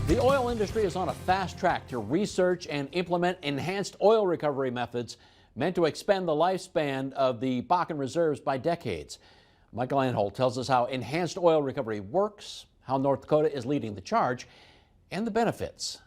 The oil industry is on a fast track to research and implement enhanced oil recovery methods meant to expand the lifespan of the Bakken reserves by decades. Michael Anholt tells us how enhanced oil recovery works, how North Dakota is leading the charge, and the benefits.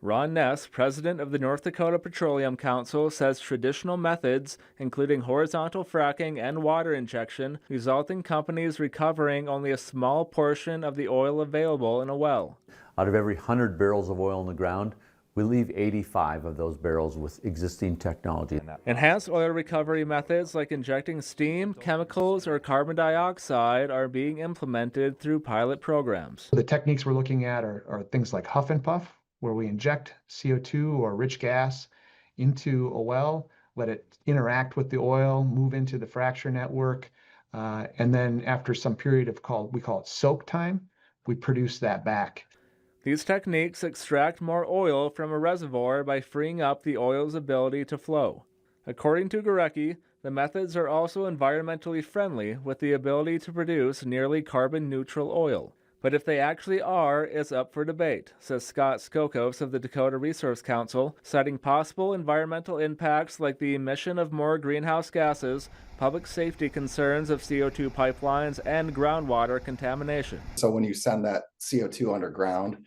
Ron Ness, president of the North Dakota Petroleum Council, says traditional methods, including horizontal fracking and water injection, result in companies recovering only a small portion of the oil available in a well. Out of every 100 barrels of oil in the ground, we leave 85 of those barrels with existing technology. Enhanced oil recovery methods like injecting steam, chemicals, or carbon dioxide are being implemented through pilot programs. The techniques we're looking at are things like huff and puff, where we inject CO2 or rich gas into a well, let it interact with the oil, move into the fracture network, and then after some period of we call it soak time, we produce that back. These techniques extract more oil from a reservoir by freeing up the oil's ability to flow. According to Gurecki, the methods are also environmentally friendly with the ability to produce nearly carbon-neutral oil. But if they actually are, is up for debate, says Scott Skokos of the Dakota Resource Council, citing possible environmental impacts like the emission of more greenhouse gases, public safety concerns of CO2 pipelines, and groundwater contamination. So when you send that CO2 underground,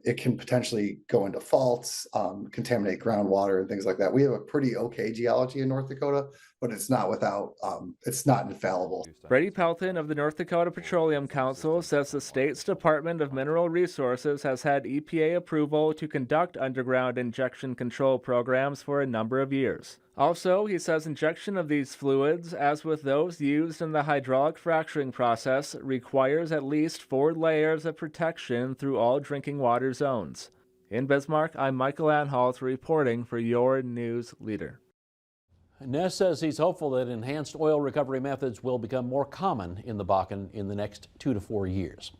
it can potentially go into faults, contaminate groundwater and things like that. We have a pretty okay geology in North Dakota, but it's not it's not infallible. Brady Pelton of the North Dakota Petroleum Council says the state's Department of Mineral Resources has had EPA approval to conduct underground injection control programs for a number of years. Also, he says injection of these fluids, as with those used in the hydraulic fracturing process, requires at least 4 layers of protection through all drinking water zones. In Bismarck, I'm Michael Anholt reporting for your news leader. Ness says he's hopeful that enhanced oil recovery methods will become more common in the Bakken in the next 2 to 4 years.